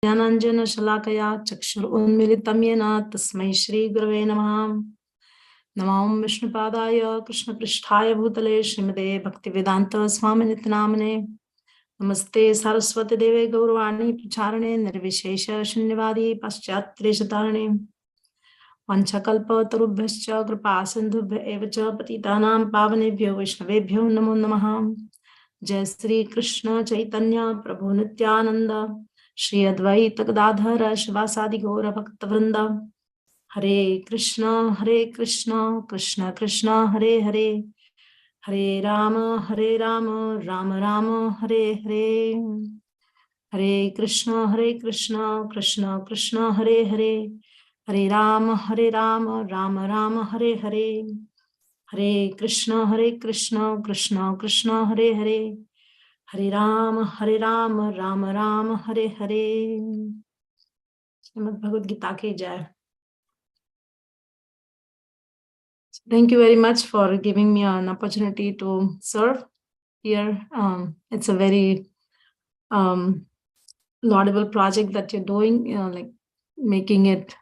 ज्ञानाञ्जन शलाकया चक्षुरुन्मिलितं येन तस्मै श्रीगुरवे नमः। नमो विष्णुपादाय कृष्णपृष्ठाय भूतले श्रीमते भक्तिवेदान्त स्वामिनिति नामने। नमस्ते सरस्वती देवे गौरवाणी प्रचारणे निर्विशेष शून्यवादी पाश्चात्यदेशतारिणे। वंशकल्पतरुभ्यश्च कृपा सिन्धुभ्य एव च पतितानां पावनेभ्यो वैष्णवेभ्यो नमो नमः। जय श्री कृष्ण चैतन्य प्रभु नित्यानंद श्री अद्वैत गदाधर शिवासादि गौर भक्त वृंद। हरे कृष्ण कृष्ण कृष्ण हरे हरे, हरे राम राम राम हरे हरे। हरे कृष्ण कृष्ण कृष्ण हरे हरे, हरे राम राम राम हरे हरे। हरे कृष्ण कृष्ण कृष्ण हरे हरे, हरे राम राम राम हरे हरे। श्रीमद् भगवद गीता की जय। Thank you very much for giving me an opportunity to serve here. It's a very laudable project that you're doing, like making it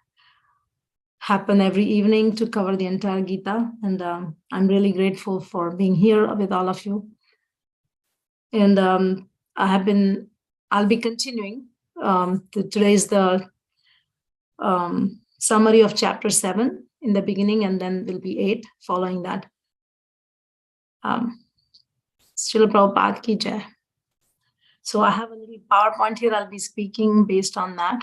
happen every evening to cover the entire Gita. And I'm really grateful for being here with all of you. And I'll be continuing. Today is the summary of chapter 7 in the beginning, and then will be 8 following that. Srila Prabhupada ki jai. So I have a little PowerPoint here. I'll be speaking based on that.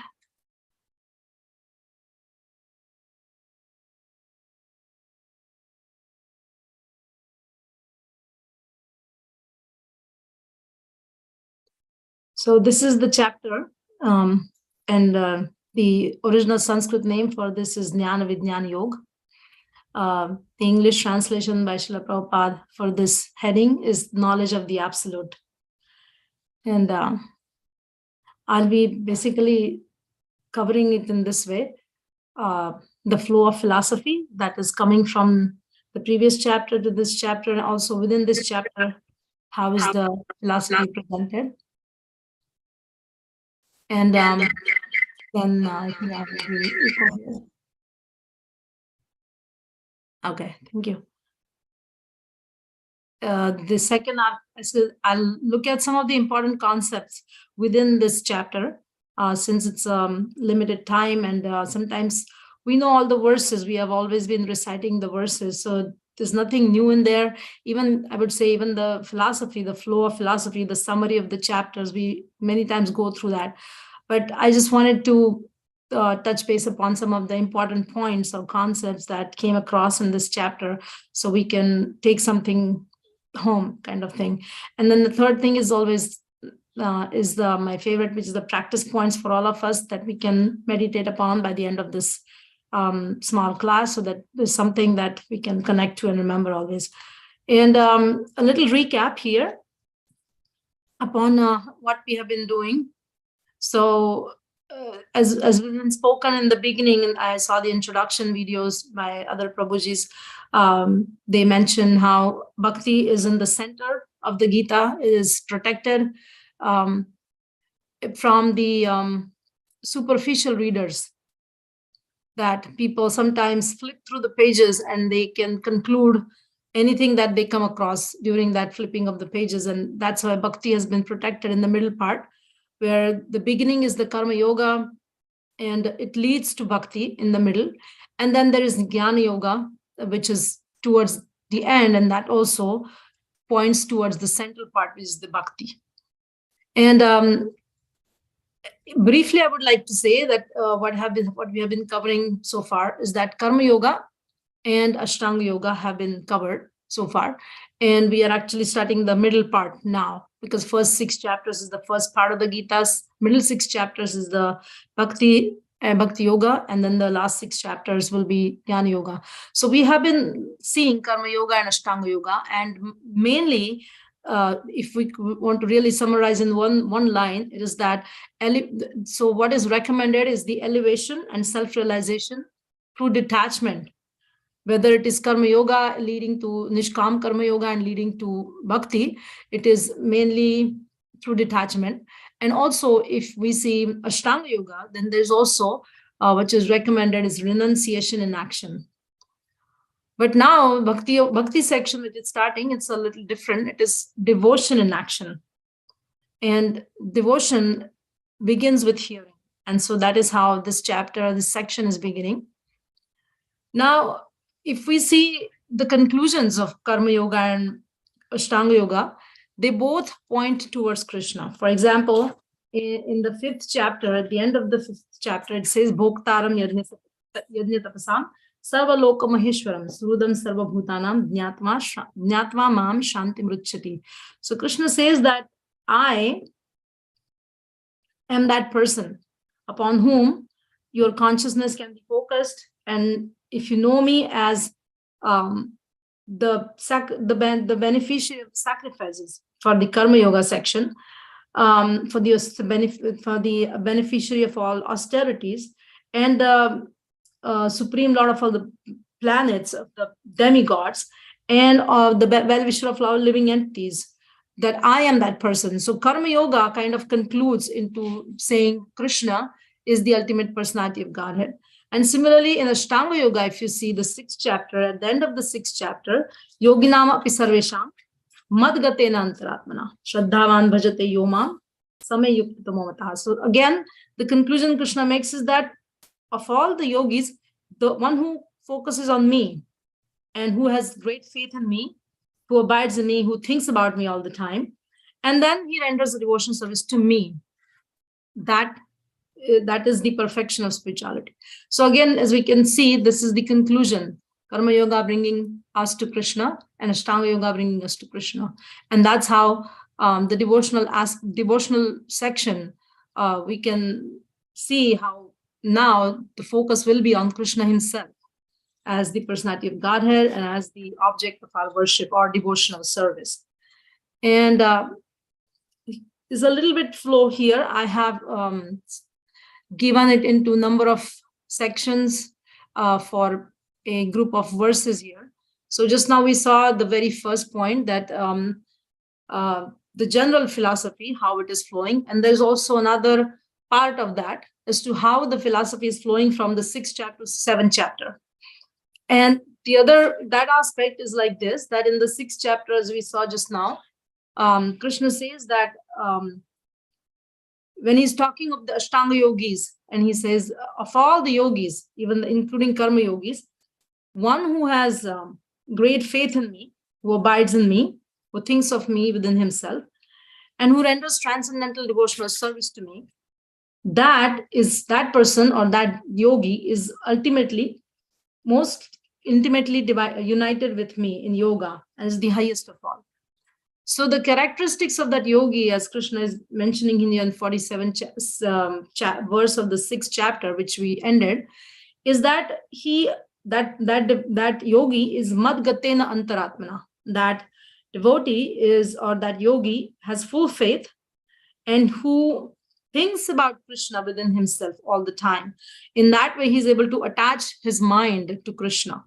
So this is the chapter, and the original Sanskrit name for this is Jnana Vijnana Yoga. The English translation by Srila Prabhupada for this heading is Knowledge of the Absolute. And I'll be basically covering it in this way. The flow of philosophy that is coming from the previous chapter to this chapter, and also within this chapter, how is the philosophy presented. And then okay, thank you. The second, I'll look at some of the important concepts within this chapter, since it's limited time, and sometimes we know all the verses. We have always been reciting the verses, so there's nothing new in there. Even, I would say, even the philosophy, the flow of philosophy, the summary of the chapters, we many times go through that. But I just wanted to touch base upon some of the important points or concepts that came across in this chapter, so we can take something home, kind of thing. And then the third thing is always my favorite, which is the practice points for all of us that we can meditate upon by the end of this small class, so that there's something that we can connect to and remember always. And a little recap here upon what we have been doing. So as has been spoken in the beginning, and I saw the introduction videos by other Prabhujis, they mention how bhakti is in the center of the Gita. It is protected from the superficial readers, that people sometimes flip through the pages and they can conclude anything that they come across during that flipping of the pages. And that's why bhakti has been protected in the middle part, where the beginning is the karma yoga and it leads to bhakti in the middle. And then there is jnana yoga, which is towards the end, and that also points towards the central part, which is the bhakti. And briefly, I would like to say that what we have been covering so far is that karma yoga and ashtanga yoga have been covered so far, and we are actually starting the middle part now, because first 6 chapters is the first part of the Gita's, middle 6 chapters is the bhakti yoga, and then the last 6 chapters will be jnana yoga. So we have been seeing karma yoga and ashtanga yoga, and mainly if we want to really summarize in one line, it is that so what is recommended is the elevation and self-realization through detachment, whether it is karma yoga leading to nishkam karma yoga and leading to bhakti. It is mainly through detachment. And also, if we see Ashtanga Yoga, then there's also, which is recommended, is renunciation in action. But now, Bhakti section, which is starting, it's a little different. It is devotion in action. And devotion begins with hearing. And so that is how this chapter, this section is beginning. Now, if we see the conclusions of Karma Yoga and Ashtanga Yoga, they both point towards Krishna. For example, in the 5th chapter, at the end of the 5th chapter, it says, Bhoktaram yajna tapasam sarva loka maheshwaram surudam sarva bhutanam jnatva mam shanti mruchati. So Krishna says that I am that person upon whom your consciousness can be focused. And if you know me as the beneficiary of sacrifices for the Karma Yoga section, for the beneficiary of all austerities, and the supreme lord of all the planets, of the demigods, and of the well-wisher of all living entities, that I am that person. So Karma Yoga kind of concludes into saying Krishna is the ultimate personality of Godhead. And similarly, in Ashtanga Yoga, if you see the 6th chapter, at the end of the 6th chapter, Yoginama api sarvesham madgatena antaratmana shraddhavan bhajate yomam samay yuktamo mataha. So again, the conclusion Krishna makes is that of all the yogis, the one who focuses on me and who has great faith in me, who abides in me, who thinks about me all the time, and then he renders a devotion service to me, that is the perfection of spirituality. So again, as we can see, this is the conclusion. Karma Yoga bringing us to Krishna, and Ashtanga Yoga bringing us to Krishna. And that's how the devotional section, we can see how now the focus will be on Krishna himself as the personality of Godhead and as the object of our worship or devotional service. And there's a little bit flow here. I have given it into a number of sections for a group of verses here. So just now we saw the very first point, that the general philosophy, how it is flowing. And there's also another part of that as to how the philosophy is flowing from the 6th chapter to 7th chapter. And that aspect is like this, that in the 6th chapter, as we saw just now, Krishna says that when he's talking of the Ashtanga yogis, and he says, of all the yogis, even including Karma yogis, one who has great faith in me, who abides in me, who thinks of me within himself, and who renders transcendental devotional service to me, that person or that yogi is ultimately most intimately united with me in yoga, as the highest of all. So the characteristics of that yogi, as Krishna is mentioning in the 47th verse of the 6th chapter, which we ended, is that that yogi is madgatena antaratmana. That devotee is, or that yogi has full faith and who thinks about Krishna within himself all the time. In that way, he's able to attach his mind to Krishna.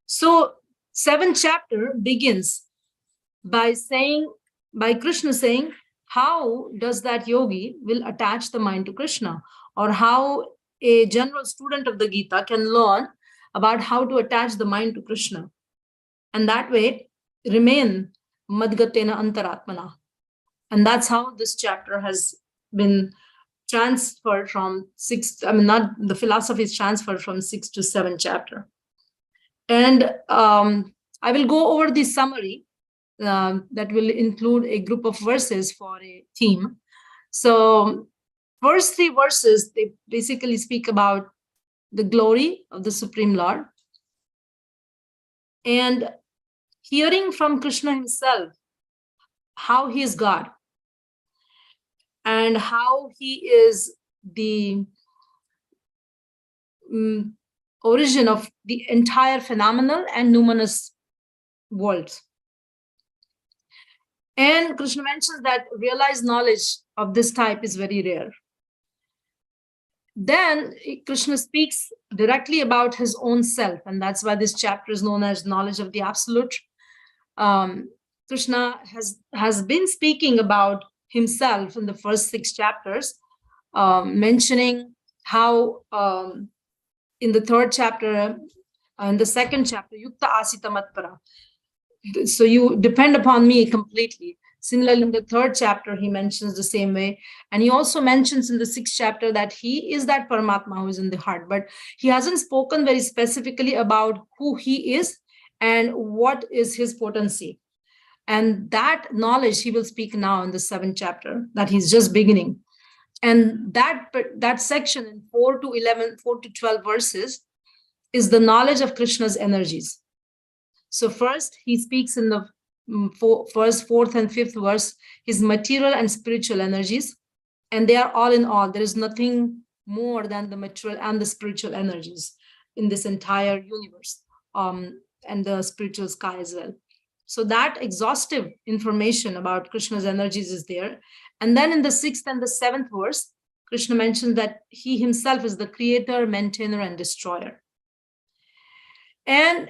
So 7th chapter begins by Krishna saying, how does that yogi will attach the mind to Krishna, or how a general student of the Gita can learn about how to attach the mind to Krishna, and that way remain madgatena antaratmana. And that's how this chapter has been transferred from the philosophy is transferred from 6th to 7th chapter. And I will go over the summary that will include a group of verses for a theme. So first 3 verses, they basically speak about the glory of the Supreme Lord and hearing from Krishna himself how he is God and how he is the origin of the entire phenomenal and numinous worlds. And Krishna mentions that realized knowledge of this type is very rare. Then Krishna speaks directly about his own self, and that's why this chapter is known as Knowledge of the Absolute. Krishna has been speaking about himself in the first 6 chapters, mentioning how in the 3rd chapter, in the 2nd chapter, Yukta Asita Matpara. So you depend upon me completely. Similarly, in the 3rd chapter, he mentions the same way. And he also mentions in the 6th chapter that he is that Paramatma who is in the heart. But he hasn't spoken very specifically about who he is and what is his potency. And that knowledge he will speak now in the 7th chapter, that he's just beginning. And that section in 4 to 11, 4 to 12 verses is the knowledge of Krishna's energies. So first, he speaks in the first, 4th, and 5th verse, his material and spiritual energies. And they are all in all. There is nothing more than the material and the spiritual energies in this entire universe, and the spiritual sky as well. So that exhaustive information about Krishna's energies is there. And then in the 6th and the 7th verse, Krishna mentions that he himself is the creator, maintainer, and destroyer. And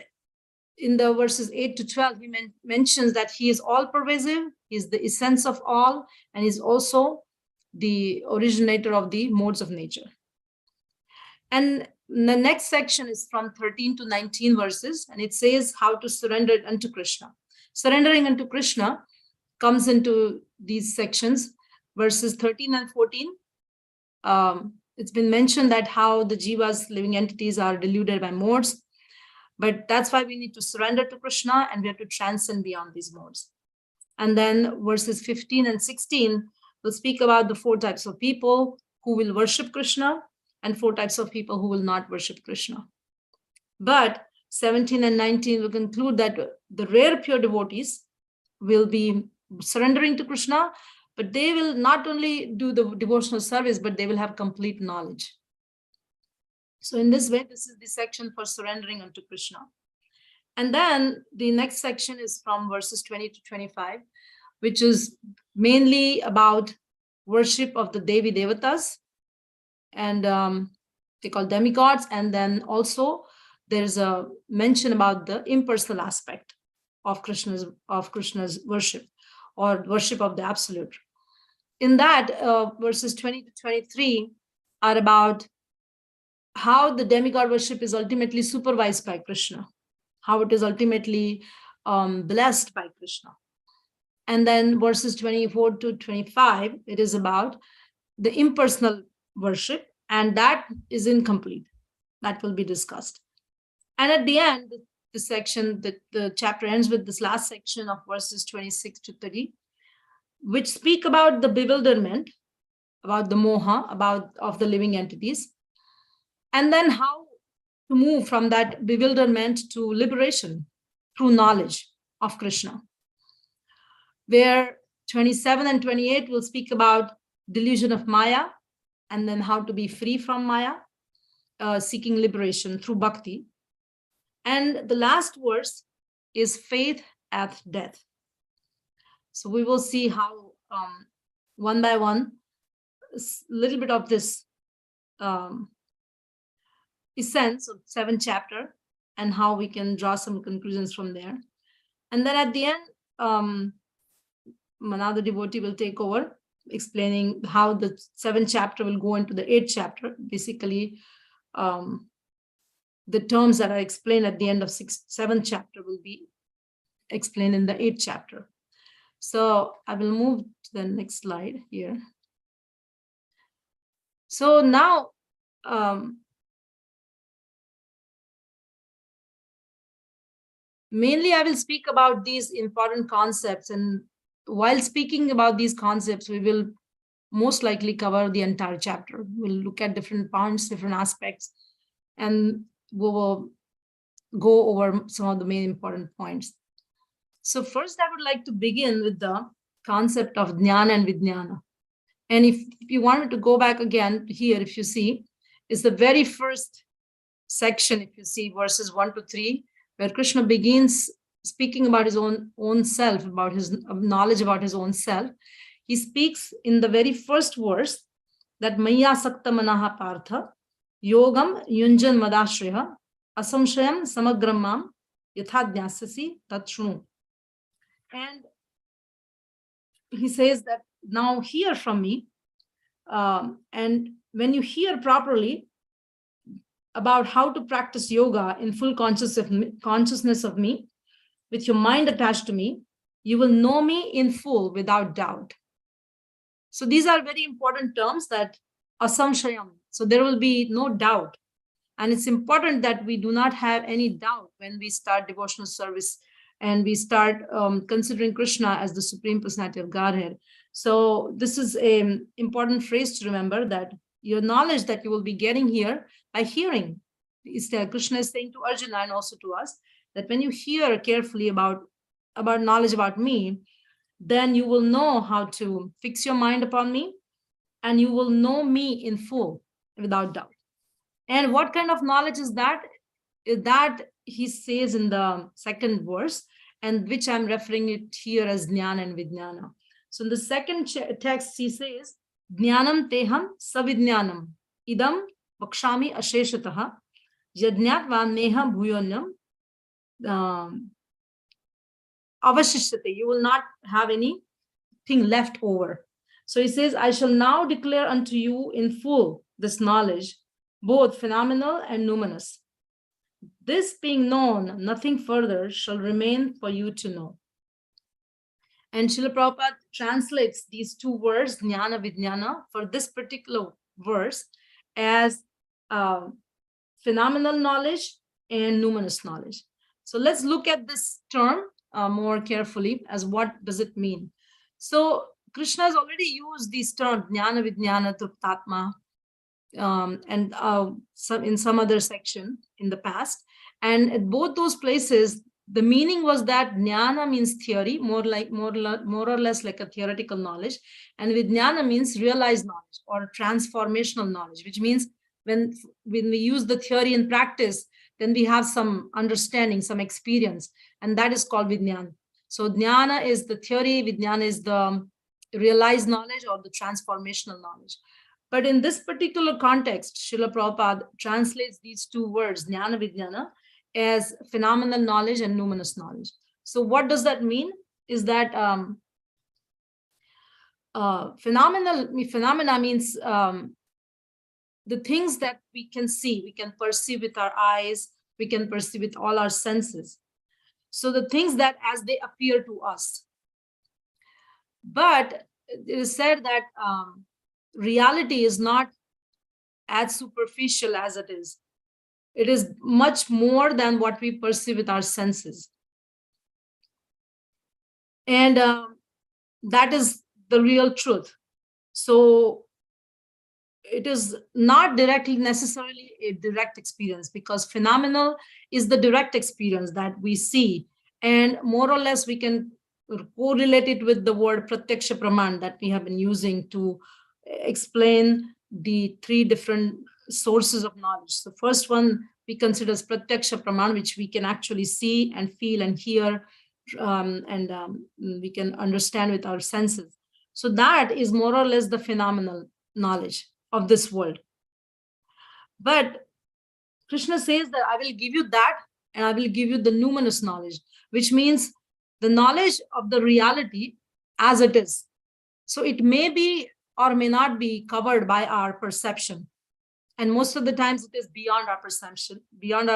in the verses 8 to 12, he mentions that he is all pervasive, he is the essence of all, and is also the originator of the modes of nature. And the next section is from 13 to 19 verses, and it says how to surrender unto Krishna. Surrendering unto Krishna comes into these sections, verses 13 and 14. It's been mentioned that how the jivas, living entities, are deluded by modes. But that's why we need to surrender to Krishna, and we have to transcend beyond these modes. And then verses 15 and 16 will speak about the 4 types of people who will worship Krishna and 4 types of people who will not worship Krishna. But 17 and 19 will conclude that the rare pure devotees will be surrendering to Krishna, but they will not only do the devotional service, but they will have complete knowledge. So in this way, this is the section for surrendering unto Krishna. And then the next section is from verses 20 to 25, which is mainly about worship of the Devi Devatas, and they call demigods. And then also there's a mention about the impersonal aspect of Krishna's worship, or worship of the absolute. In that, verses 20 to 23 are about how the demigod worship is ultimately supervised by Krishna, how it is ultimately blessed by Krishna. And then verses 24 to 25, it is about the impersonal worship, and that is incomplete. That will be discussed. And at the end, the section, the chapter ends with this last section of verses 26 to 30, which speak about the bewilderment, about the moha, of the living entities, and then how to move from that bewilderment to liberation through knowledge of Krishna. Where 27 and 28 will speak about delusion of Maya, and then how to be free from Maya, seeking liberation through bhakti. And the last verse is faith at death. So we will see how one by one, a little bit of this essence of 7th chapter, and how we can draw some conclusions from there. And then at the end, another devotee will take over, explaining how the 7th chapter will go into the 8th chapter. Basically, the terms that are explained at the end of 7th chapter will be explained in the 8th chapter. So I will move to the next slide here. So now, mainly I will speak about these important concepts, and while speaking about these concepts, we will most likely cover the entire chapter. We'll look at different points, different aspects, and we will go over some of the main important points. So first, I would like to begin with the concept of jnana and vijnana. And if you wanted to go back again here, if you see, is the very first section, if you see verses 1 to 3, where Krishna begins speaking about his own self, about his knowledge about his own self. He speaks in the very first verse that Maya Sakta Manaha Partha Yogam Yunjan Madashriha Asamshayam Samagramam Yathadnyasasi Tatshunu. And he says that now hear from me. And when you hear properly about how to practice yoga in full consciousness of me, with your mind attached to me, you will know me in full without doubt. So these are very important terms, that asamshayam. So there will be no doubt. And it's important that we do not have any doubt when we start devotional service and we start considering Krishna as the Supreme Personality of Godhead. So this is an important phrase to remember, that your knowledge that you will be getting here by hearing. Krishna is saying to Arjuna and also to us, that when you hear carefully about knowledge about me, then you will know how to fix your mind upon me, and you will know me in full without doubt. And what kind of knowledge is that? That he says in the second verse, and which I'm referring it here as Jnana and Vijnana. So in the second text, he says, Jnanam teham savidnyanam idam vakshami asheshataha yajnatva neha bhuyonyam avashishyate. You will not have anything left over. So he says, I shall now declare unto you in full this knowledge, both phenomenal and numinous. This being known, nothing further shall remain for you to know. And Srila Prabhupada translates these two words, Jnana Vijnana, for this particular verse as phenomenal knowledge and numinous knowledge. So let's look at this term more carefully, as what does it mean. So Krishna has already used these terms, Jnana Vijnana Truptatma, and in some other section in the past. And at both those places, the meaning was that Jnana means theory, more or less like a theoretical knowledge, and Vijnana means realized knowledge or transformational knowledge, which means when we use the theory in practice, then we have some understanding, some experience, and that is called Vijnana. So Jnana is the theory, Vijnana is the realized knowledge or the transformational knowledge. But in this particular context, Srila Prabhupada translates these two words, Jnana Vijnana, as phenomenal knowledge and numinous knowledge. So what does that mean? Is that phenomena means the things that we can see, we can perceive with our eyes, we can perceive with all our senses. So the things that as they appear to us. But it is said that reality is not as superficial as it is. It is much more than what we perceive with our senses. And that is the real truth. So it is not directly necessarily a direct experience, because phenomenal is the direct experience that we see. And more or less we can correlate it with the word pratyaksha praman that we have been using to explain the three different sources of knowledge. The first one we consider as pratyaksha praman, which we can actually see and feel and hear, and we can understand with our senses. So that is more or less the phenomenal knowledge of this world. But Krishna says that I will give you that, and I will give you the numinous knowledge, which means the knowledge of the reality as it is. So it may be or may not be covered by our perception. And most of the times it is beyond our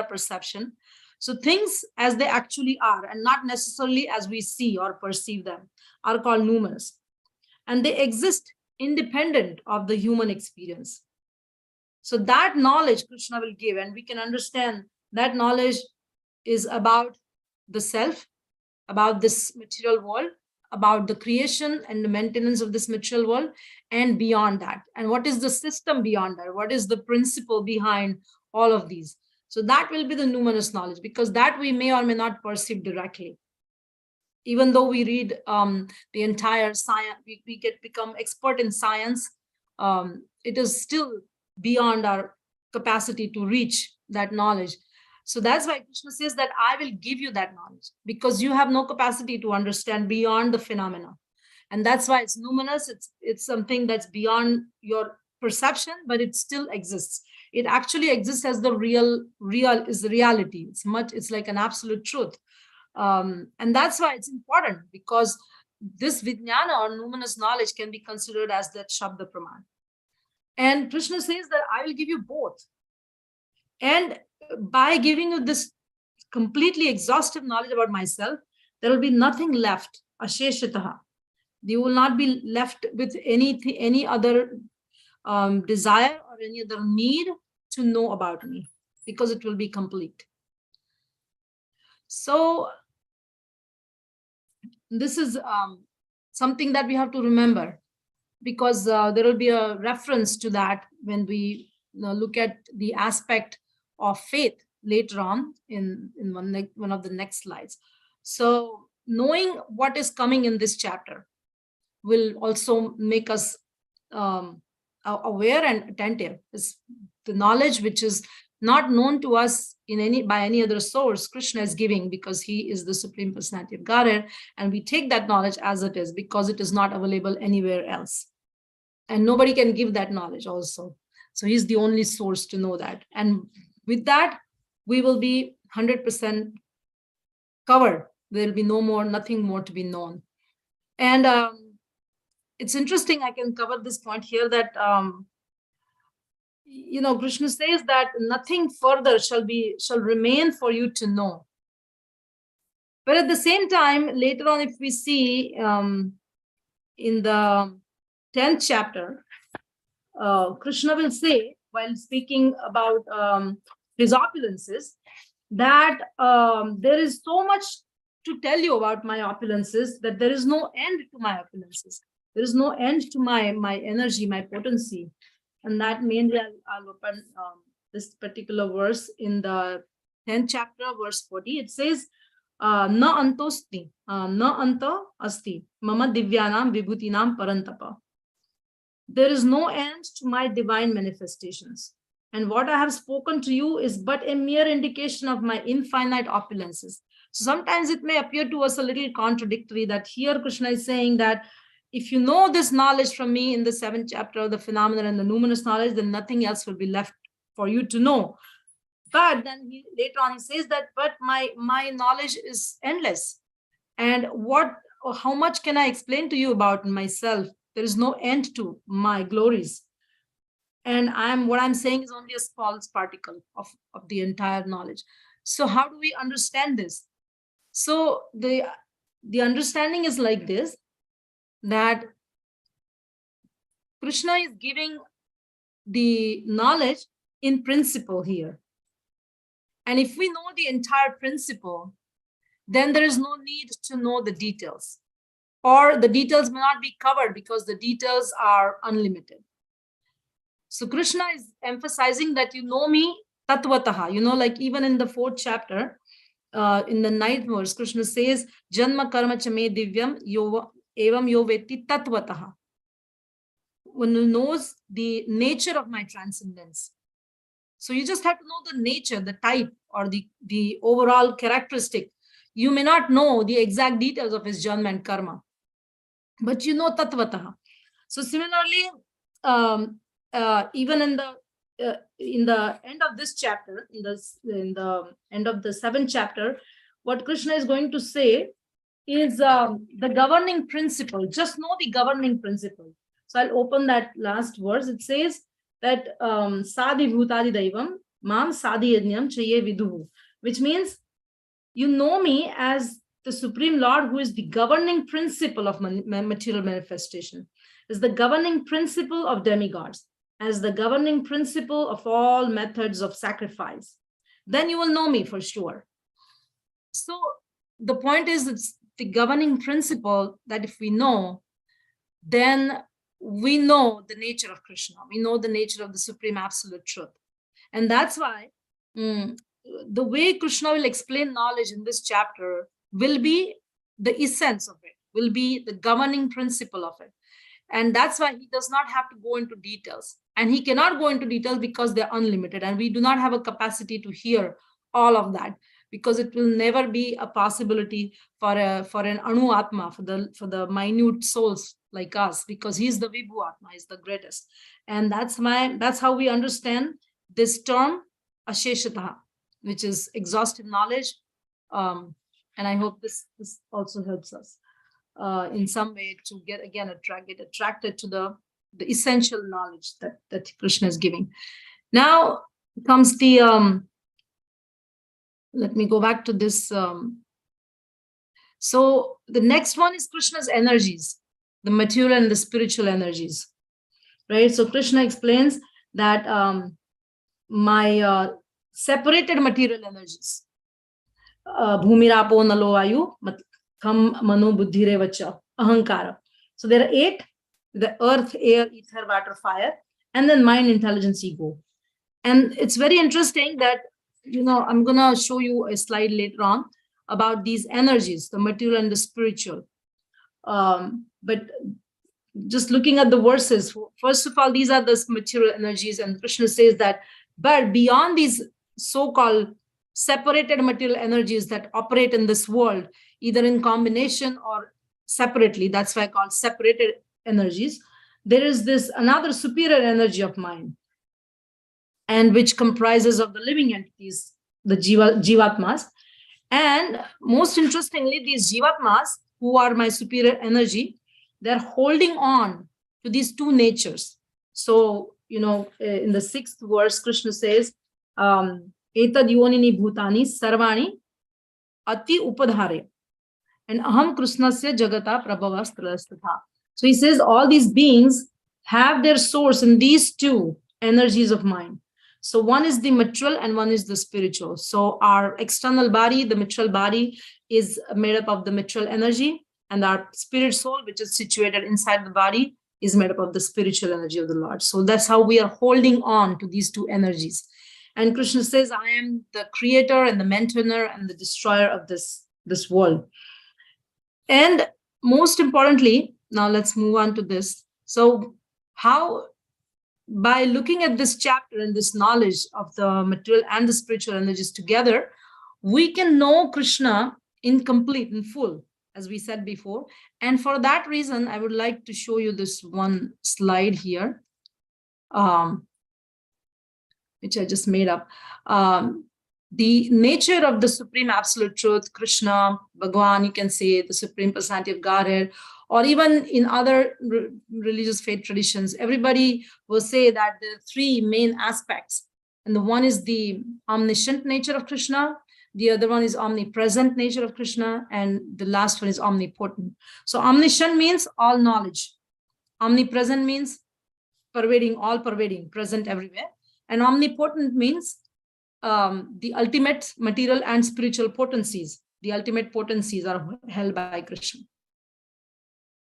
perception. So things as they actually are, and not necessarily as we see or perceive them, are called numinous. And they exist independent of the human experience. So that knowledge Krishna will give, and we can understand that knowledge is about the self, about this material world, about the creation and the maintenance of this material world, and beyond that. And what is the system beyond that? What is the principle behind all of these? So that will be the numinous knowledge, because that we may or may not perceive directly. Even though we read the entire science, we become expert in science, it is still beyond our capacity to reach that knowledge. So that's why Krishna says that I will give you that knowledge, because you have no capacity to understand beyond the phenomena. And that's why it's numinous. It's something that's beyond your perception, but it still exists. It actually exists as the real is the reality. It's like an absolute truth. And that's why it's important, because this Vijnana or numinous knowledge can be considered as that Shabda Praman. And Krishna says that I will give you both. And by giving you this completely exhaustive knowledge about myself, there will be nothing left, asheshataha. You will not be left with any other desire or any other need to know about me, because it will be complete. So this is something that we have to remember, because there will be a reference to that when we look at the aspect of faith later on in one of the next slides. So knowing what is coming in this chapter will also make us aware and attentive. Is the knowledge which is not known to us by any other source, Krishna is giving, because he is the Supreme Personality of Godhead, and we take that knowledge as it is, because it is not available anywhere else. And nobody can give that knowledge also. So he's the only source to know that. And with that, we will be 100% covered. There will be nothing more to be known. And it's interesting, I can cover this point here, that Krishna says that nothing further shall remain for you to know. But at the same time, later on, if we see in the 10th chapter, Krishna will say, while speaking about his opulences, that there is so much to tell you about my opulences that there is no end to my opulences. There is no end to my energy, my potency. And that mainly I'll open this particular verse in the 10th chapter, verse 40. It says, Na antosti, na anta asti, mama divyanam vibhutinam parantapa. There is no end to my divine manifestations. And what I have spoken to you is but a mere indication of my infinite opulences. So sometimes it may appear to us a little contradictory that here Krishna is saying that if you know this knowledge from me in the 7th chapter of the phenomenon and the numinous knowledge, then nothing else will be left for you to know. But then later on he says that, but my knowledge is endless. And how much can I explain to you about myself? There is no end to my glories. And what I'm saying is only a small particle of the entire knowledge. So how do we understand this? So the understanding is like this, that Krishna is giving the knowledge in principle here. And if we know the entire principle, then there is no need to know the details. Or the details may not be covered because the details are unlimited. So Krishna is emphasizing that you know me tatvataha. Like even in the 4th chapter, in the 9th verse, Krishna says, Janma karma chame divyam evam yo veti tatvataha. One who knows the nature of my transcendence. So you just have to know the nature, the type, or the overall characteristic. You may not know the exact details of his janma and karma, but you know tatvataha. So similarly, even in the end of this chapter, in the end of the 7th chapter, what Krishna is going to say is the governing principle. Just know the governing principle. So I'll open that last verse. It says that Sadi Bhutadi Daivam Mam Sadi Yajnam Chaye Viduhu, which means you know me as the Supreme Lord, who is the governing principle of material manifestation, is the governing principle of demigods, as the governing principle of all methods of sacrifice. Then you will know me for sure. So the point is, it's the governing principle that if we know, then we know the nature of Krishna. We know the nature of the Supreme Absolute Truth. And that's why the way Krishna will explain knowledge in this chapter will be the essence of it, will be the governing principle of it. And that's why he does not have to go into details. And he cannot go into details because they're unlimited. And we do not have a capacity to hear all of that, because it will never be a possibility for an Anu Atma, for the minute souls like us, because he's the Vibhu Atma, he's the greatest. And that's how we understand this term, Asheshataha, which is exhaustive knowledge. And I hope this also helps us. in some way to get attracted to the essential knowledge that Krishna is giving. Now comes the let me go back to this. So the next one is Krishna's energies, the material and the spiritual energies, right? So Krishna explains that my separated material energies, bhumirapo nalo ayu kham mano buddhire vacha ahankara. So there are 8: the earth, air, ether, water, fire, and then mind, intelligence, ego. And it's very interesting that, I'm going to show you a slide later on about these energies, the material and the spiritual. But just looking at the verses, first of all, these are the material energies, and Krishna says that, but beyond these so-called separated material energies that operate in this world, either in combination or separately, that's why I call separated energies, there is this another superior energy of mind, and which comprises of the living entities, the jivatmas. And most interestingly, these jivatmas, who are my superior energy, they're holding on to these two natures. So, in the 6th verse, Krishna says, Etad yonini bhutani sarvani ati upadhare, and aham krishnasya jagata prabhavasthalatha. So he says all these beings have their source in these two energies of mind. So one is the material and one is the spiritual. So our external body, the material body, is made up of the material energy, and our spirit soul, which is situated inside the body, is made up of the spiritual energy of the Lord. So that's how we are holding on to these two energies. And Krishna says, I am the creator and the maintainer and the destroyer of this world. And most importantly, now let's move on to this. So how, by looking at this chapter and this knowledge of the material and the spiritual energies together, we can know Krishna in complete, in full, as we said before. And for that reason, I would like to show you this one slide here, which I just made up. The nature of the Supreme Absolute Truth, Krishna, Bhagwan, you can say the Supreme Personality of Godhead, or even in other religious faith traditions, everybody will say that there are 3 main aspects. And the one is the omniscient nature of Krishna, the other one is omnipresent nature of Krishna, and the last one is omnipotent. So omniscient means all knowledge. Omnipresent means pervading, all pervading, present everywhere. And omnipotent means the ultimate material and spiritual potencies. The ultimate potencies are held by Krishna.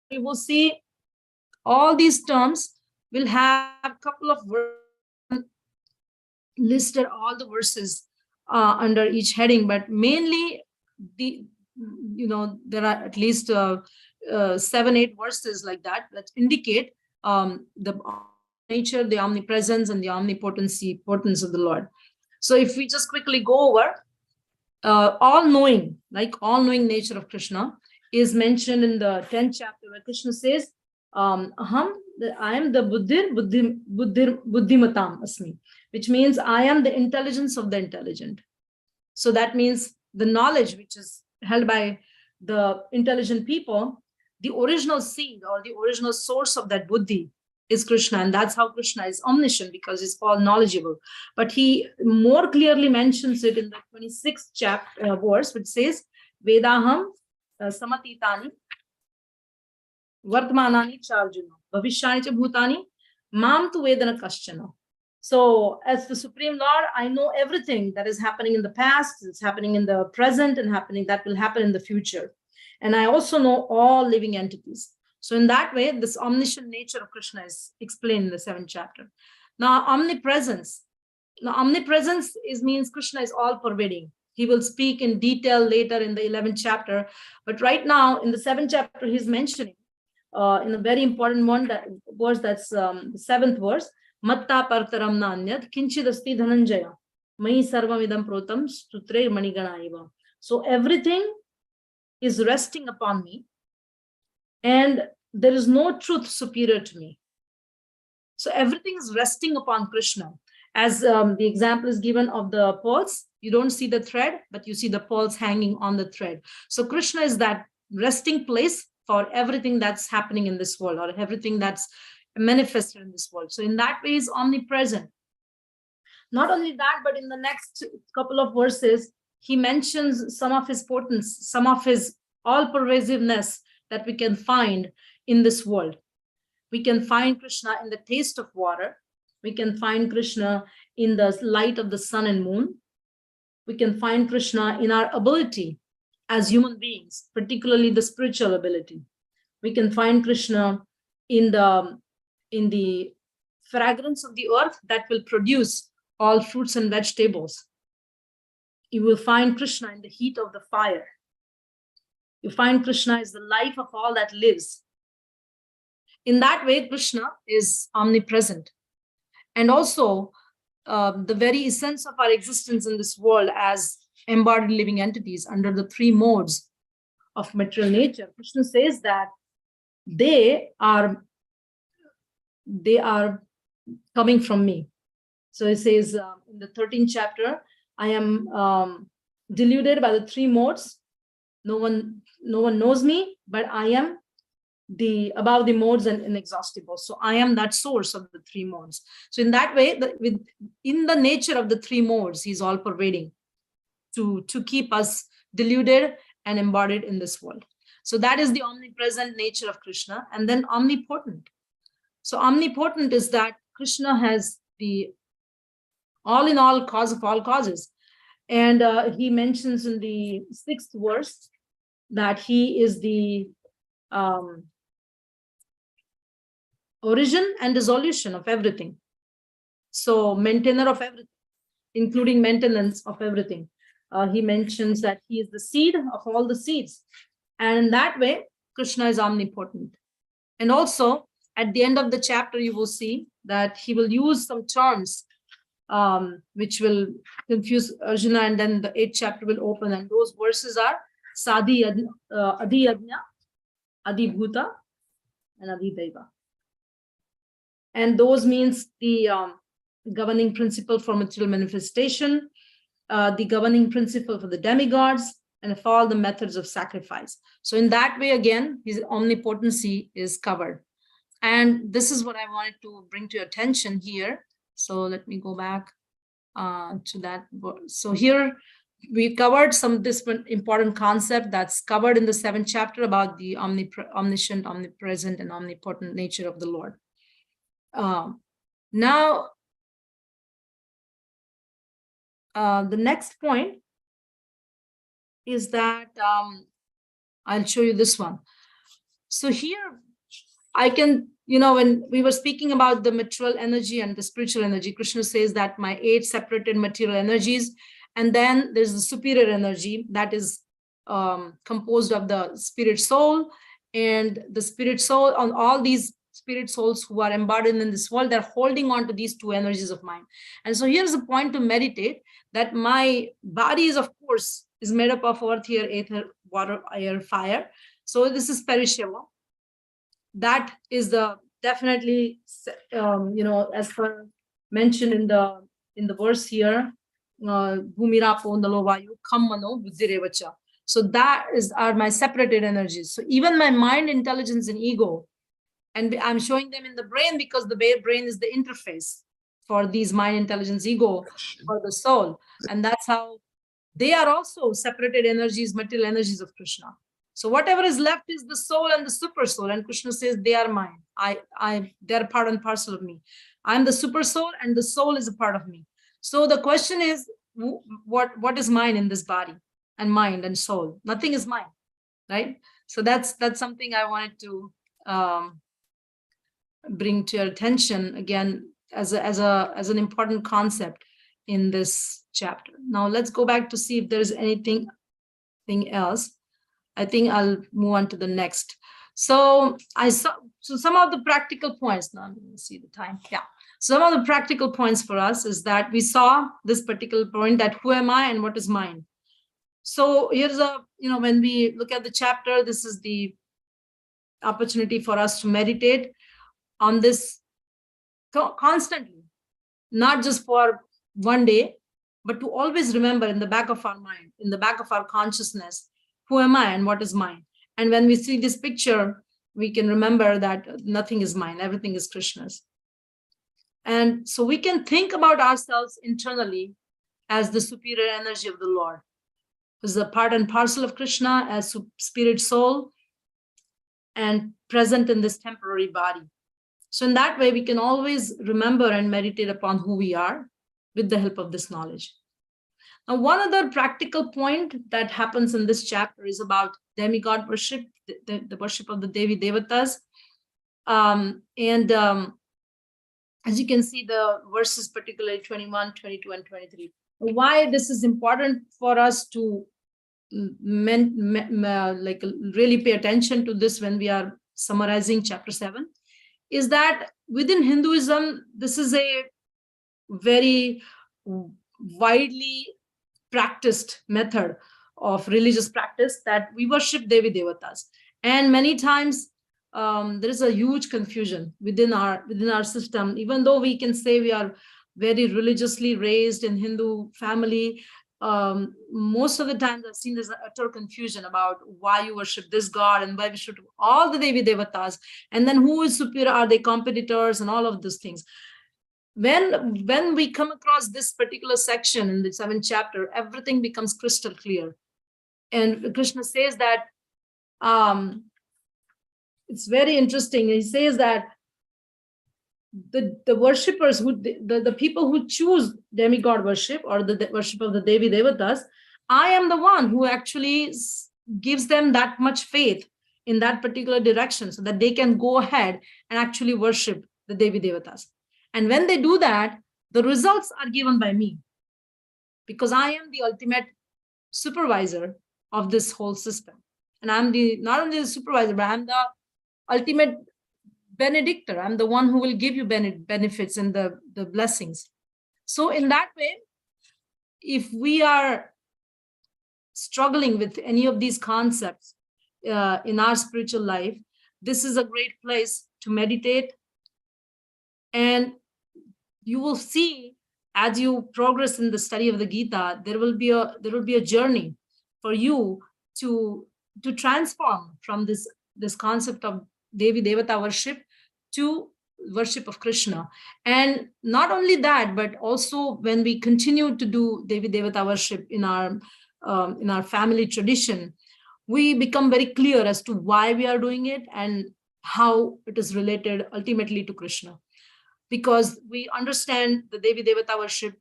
We will see all these terms will have a couple of verses listed, all the verses under each heading, but mainly there are at least 7-8 verses like that indicate the nature, the omnipresence, and the potence of the Lord. So if we just quickly go over all-knowing nature of Krishna is mentioned in the 10th chapter, where Krishna says, I am the buddhimatam asmi, which means I am the intelligence of the intelligent. So that means the knowledge which is held by the intelligent people, the original seed or the original source of that buddhi is Krishna. And that's how Krishna is omniscient, because he's all knowledgeable. But he more clearly mentions it in the 26th chapter verse, which says, Vedaham samatitani vartmanani charjuna bhavishani cha bhutani mam tu vedana kaschana. So as the Supreme Lord, I know everything that is happening in the past, it's happening in the present, and that will happen in the future. And I also know all living entities. So in that way, this omniscient nature of Krishna is explained in the 7th chapter. Now, omnipresence. Now, omnipresence means Krishna is all pervading. He will speak in detail later in the 11th chapter. But right now, in the 7th chapter, he's mentioning in a very important verse, that's the 7th verse, Matta partaram nanyad kinchidasti dhananjaya mai sarvamidam protam sutre maniganaiva. So everything is resting upon me, and there is no truth superior to me. So everything is resting upon Krishna. As the example is given of the pearls, you don't see the thread, but you see the pearls hanging on the thread. So Krishna is that resting place for everything that's happening in this world, or everything that's manifested in this world. So in that way, he's omnipresent. Not only that, but in the next couple of verses, he mentions some of his potence, some of his all-pervasiveness that we can find in this world. We can find Krishna in the taste of water. We can find Krishna in the light of the sun and moon. We can find Krishna in our ability as human beings, particularly the spiritual ability. We can find Krishna in the fragrance of the earth that will produce all fruits and vegetables. You will find Krishna in the heat of the fire. You find Krishna is the life of all that lives. In that way, Krishna is omnipresent. And also, the very essence of our existence in this world as embodied living entities under the three modes of material nature, Krishna says that they are coming from me. So he says in the 13th chapter, I am deluded by the three modes. No one knows me, but I am above the modes and inexhaustible. So I am that source of the three modes. So in that way, in the nature of the three modes, he's all pervading to keep us deluded and embodied in this world. So that is the omnipresent nature of Krishna. And then omnipotent. So omnipotent is that Krishna has the all in all cause of all causes. And he mentions in the 6th verse that he is the origin and dissolution of everything. So maintainer of everything, including maintenance of everything. He mentions that he is the seed of all the seeds. And in that way, Krishna is omnipotent. And also, at the end of the chapter, you will see that he will use some terms which will confuse Arjuna, and then the 8th chapter will open. And those verses are Sadi Adi Yajna, Adi Bhuta, and Adi Deva. And those means the governing principle for material manifestation, the governing principle for the demigods, and for all the methods of sacrifice. So in that way, again, his omnipotency is covered. And this is what I wanted to bring to your attention here. So let me go back to that. So here we covered some of this important concept that's covered in the 7th chapter about the omniscient, omnipresent, and omnipotent nature of the Lord. Now, the next point is that I'll show you this one. So here I can, when we were speaking about the material energy and the spiritual energy, Krishna says that my 8 separated material energies, and then there's the superior energy that is composed of the spirit soul, and the spirit soul, on all these spirit souls who are embodied in this world, they're holding on to these 2 energies of mine. And so here's a point to meditate, that my body is, of course, is made up of earth, air, ether, water, air, fire. So this is perishable. That is the definitely, as per mentioned in the verse here, Bhumirapo Nalovayu Kammano Buddhirevacha. So that are my separated energies. So even my mind, intelligence, and ego, and I'm showing them in the brain because the brain is the interface for these mind, intelligence, ego, for the soul. And that's how they are also separated energies, material energies of Krishna. So whatever is left is the soul and the super soul. And Krishna says they are mine. They're part and parcel of me. I'm the super soul and the soul is a part of me. So the question is, what is mine in this body and mind and soul? Nothing is mine, right? So that's something I wanted to bring to your attention again as an important concept in this chapter. Now let's go back to see if there's anything else. I think I'll move on to the next. So some of the practical points. Now I'm going to see the time. Yeah. Some of the practical points for us is that we saw this particular point, that who am I and what is mine. So here's when we look at the chapter, this is the opportunity for us to meditate on this constantly, not just for one day, but to always remember in the back of our mind, in the back of our consciousness, who am I and what is mine? And when we see this picture, we can remember that nothing is mine, everything is Krishna's. And so we can think about ourselves internally as the superior energy of the Lord, who's a part and parcel of Krishna as spirit soul and present in this temporary body. So in that way, we can always remember and meditate upon who we are with the help of this knowledge. Now, one other practical point that happens in this chapter is about demigod worship, the worship of the Devi Devatas. As you can see, the verses, particularly 21, 22, and 23. Why this is important for us to really pay attention to this when we are summarizing chapter 7 is that within Hinduism, this is a very widely practiced method of religious practice that we worship Devi Devatas. And many times there is a huge confusion within our system. Even though we can say we are very religiously raised in Hindu family, most of the times I've seen there's an utter confusion about why you worship this god and why we should all the Devi Devatas, and then who is superior, are they competitors, and all of these things. When we come across this particular section in the 7th chapter, everything becomes crystal clear. And Krishna says that it's very interesting. He says that the worshippers, the people who choose demigod worship or the worship of the Devi Devatas, I am the one who actually gives them that much faith in that particular direction so that they can go ahead and actually worship the Devi Devatas. And when they do that, the results are given by me, because I am the ultimate supervisor of this whole system. And I'm not only the supervisor, but I'm the ultimate benedictor. I'm the one who will give you benefits and the blessings. So in that way, if we are struggling with any of these concepts in our spiritual life, this is a great place to meditate. And you will see, as you progress in the study of the Gita, there will be a journey for you to transform from this concept of Devi Devata worship to worship of Krishna. And not only that, but also when we continue to do Devi Devata worship in our family tradition, we become very clear as to why we are doing it and how it is related ultimately to Krishna. Because we understand the Devi Devata worship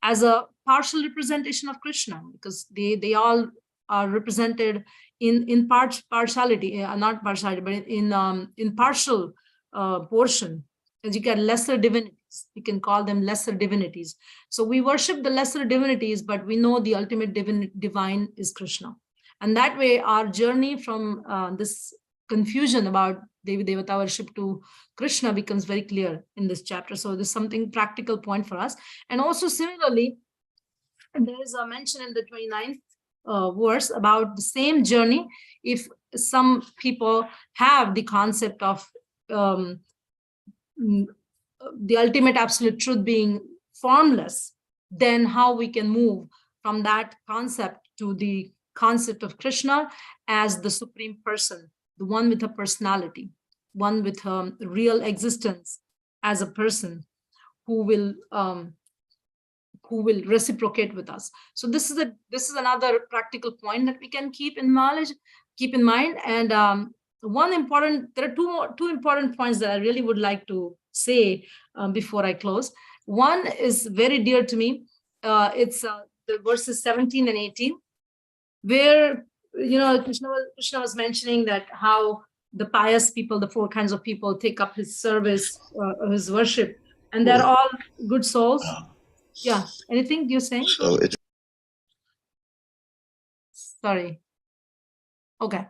as a partial representation of Krishna, because they all are represented in partiality, not partiality, but in partial portion. As you get lesser divinities, you can call them lesser divinities. So we worship the lesser divinities, but we know the ultimate divine is Krishna. And that way, our journey from this confusion about Devi Devata worship to Krishna becomes very clear in this chapter. So there's something practical point for us. And also similarly, there is a mention in the 29th verse about the same journey. If some people have the concept of the ultimate absolute truth being formless, then how we can move from that concept to the concept of Krishna as the supreme person, the one with a personality, one with a real existence as a person who will reciprocate with us. So this is another practical point that we can keep in mind. And there are two important points that I really would like to say before I close. One is very dear to me. It's the verses 17 and 18, where Krishna was mentioning that how the pious people, the 4 kinds of people, take up his service, his worship, and they're all good souls. Yeah. Anything you're saying? So sorry. Okay.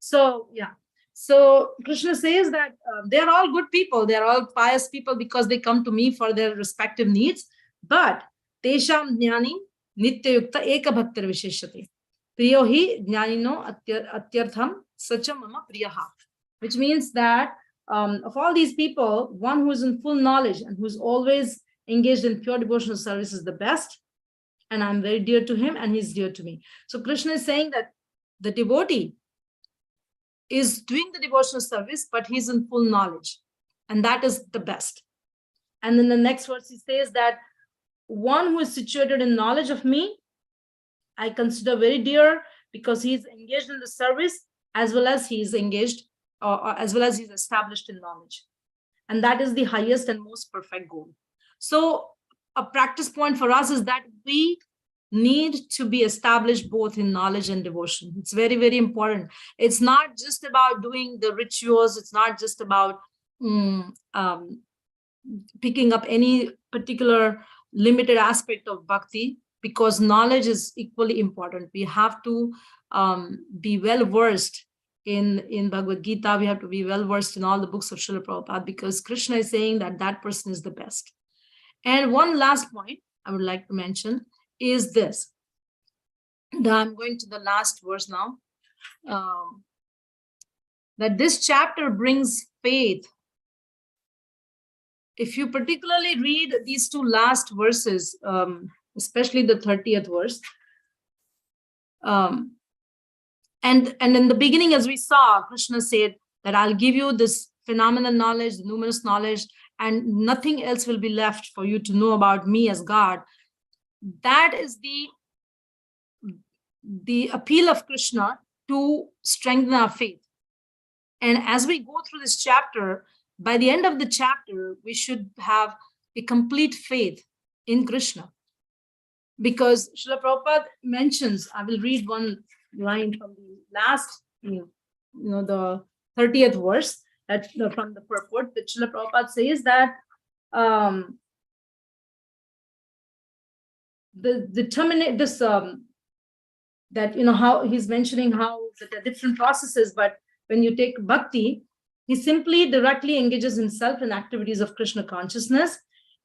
So yeah. So Krishna says that they're all good people. They're all pious people because they come to me for their respective needs. But tesham jnani nityayukta eka bhaktir visheshyate. Priyo hi jnanino atyartham sacha mama priyaha. Which means that of all these people, one who is in full knowledge and who's always engaged in pure devotional service is the best. And I'm very dear to him and he's dear to me. So Krishna is saying that the devotee is doing the devotional service, but he's in full knowledge. And that is the best. And then the next verse, he says that one who is situated in knowledge of me, I consider very dear, because he's engaged in the service as well as he's engaged, as well as he's established in knowledge. And that is the highest and most perfect goal. So a practice point for us is that we need to be established both in knowledge and devotion. It's very, very important. It's not just about doing the rituals. It's not just about picking up any particular limited aspect of bhakti, because knowledge is equally important. We have to be well versed in Bhagavad Gita. We have to be well versed in all the books of Srila Prabhupada, because Krishna is saying that that person is the best. And one last point I would like to mention is this. I'm going to the last verse now. That this chapter brings faith. If you particularly read these two last verses, especially the 30th verse, and in the beginning, as we saw, Krishna said that I'll give you this phenomenal knowledge, the numerous knowledge, and nothing else will be left for you to know about me as God. That is the appeal of Krishna to strengthen our faith. And as we go through this chapter, by the end of the chapter, we should have a complete faith in Krishna. Because Srila Prabhupada mentions, I will read one line from the last, the 30th verse, that from the purport, that Srila Prabhupada says that how he's mentioning how there are different processes, but when you take bhakti, he simply directly engages himself in activities of Krishna consciousness,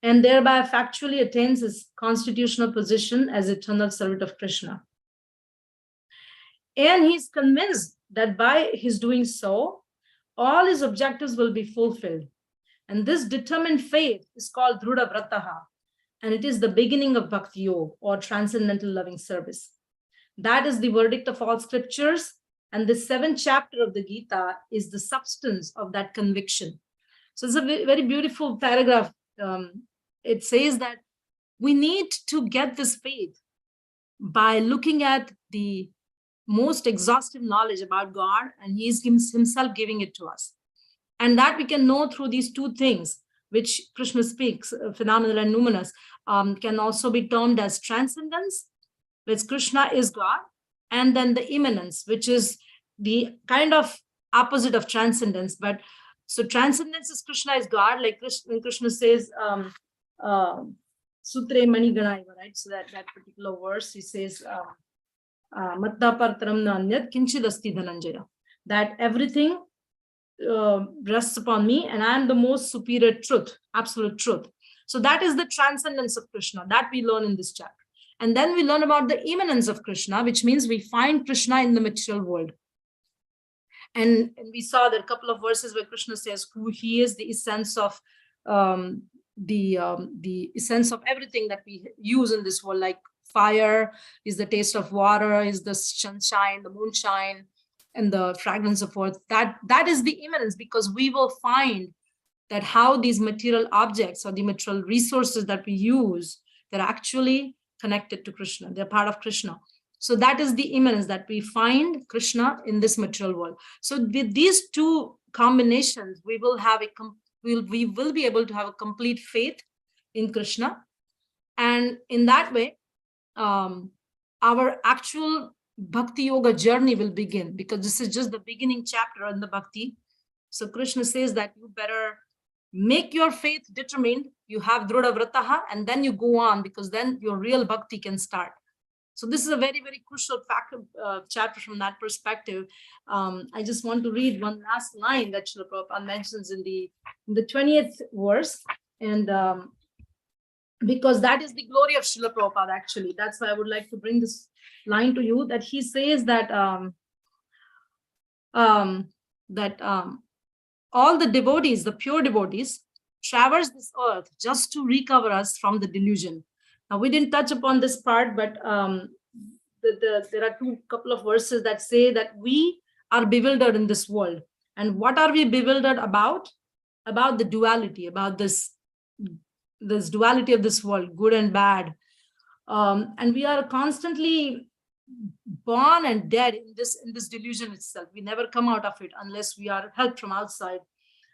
and thereby factually attains his constitutional position as eternal servant of Krishna. And he's convinced that by his doing so, all his objectives will be fulfilled. And this determined faith is called Drudha Vrataha, and it is the beginning of Bhakti Yoga, or transcendental loving service. That is the verdict of all scriptures, and the 7th chapter of the Gita is the substance of that conviction. So it's a very beautiful paragraph. It says that we need to get this faith by looking at the most exhaustive knowledge about God, and he's himself giving it to us. And that we can know through these two things, which Krishna speaks, phenomenal and numinous, can also be termed as transcendence, which Krishna is God, and then the immanence, which is the kind of opposite of transcendence. But so transcendence is Krishna is God, like when Krishna says, Sutre Mani Ganaiva, right? So that particular verse, he says, Matta Partaram Nanyat Kinchidasti Dhananjaya, that everything rests upon me, and I am the most superior truth, absolute truth. So that is the transcendence of Krishna that we learn in this chapter. And then we learn about the immanence of Krishna, which means we find Krishna in the material world. And we saw that a couple of verses where Krishna says who he is, the essence of the essence of everything that we use in this world, like fire is the taste of water, is the sunshine, the moonshine, and the fragrance of earth. That is the immanence, because we will find that how these material objects or the material resources that we use, they're actually connected to Krishna. They're part of Krishna. So that is the immanence, that we find Krishna in this material world. So with these two combinations, we will be able to have a complete faith in Krishna. And in that way, our actual Bhakti Yoga journey will begin, because this is just the beginning chapter in the Bhakti. So Krishna says that you better make your faith determined, you have Drudha Vrataha, and then you go on, because then your real Bhakti can start. So this is a very, very crucial chapter from that perspective. I just want to read one last line that Srila Prabhupada mentions in the 20th verse, and because that is the glory of Srila Prabhupada, actually. That's why I would like to bring this line to you, that he says that all the devotees, the pure devotees, traverse this earth just to recover us from the delusion. Now, we didn't touch upon this part, but there are couple of verses that say that we are bewildered in this world. And what are we bewildered about? About the duality, about this duality of this world, good and bad. And we are constantly born and dead in this delusion itself. We never come out of it unless we are helped from outside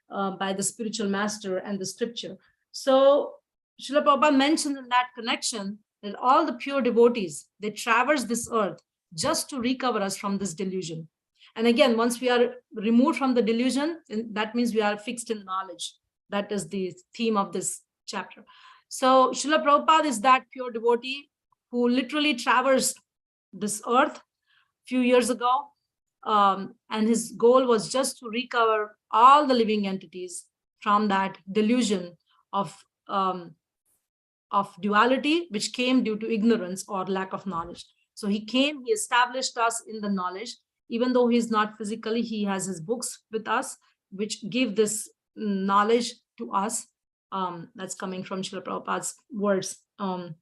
by the spiritual master and the scripture. So Srila Prabhupada mentioned in that connection that all the pure devotees, they traverse this earth just to recover us from this delusion. And again, once we are removed from the delusion, that means we are fixed in knowledge. That is the theme of this chapter. So Srila Prabhupada is that pure devotee who literally traversed this earth a few years ago. And his goal was just to recover all the living entities from that delusion of duality, which came due to ignorance or lack of knowledge. So he came, he established us in the knowledge. Even though he's not physically, he has his books with us, which give this knowledge to us. That's coming from Srila Prabhupada's words in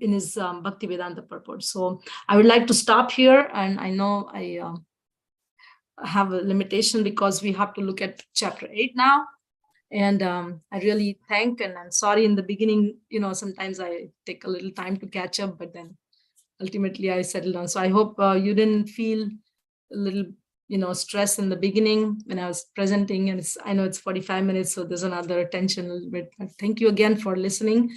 his Bhaktivedanta purport. So I would like to stop here, and I know I have a limitation because we have to look at chapter 8 now. And I really thank, and I'm sorry in the beginning, sometimes I take a little time to catch up, but then ultimately I settled down. So I hope you didn't feel a little, stress in the beginning when I was presenting. And I know it's 45 minutes, so there's another tension a little bit. But thank you again for listening.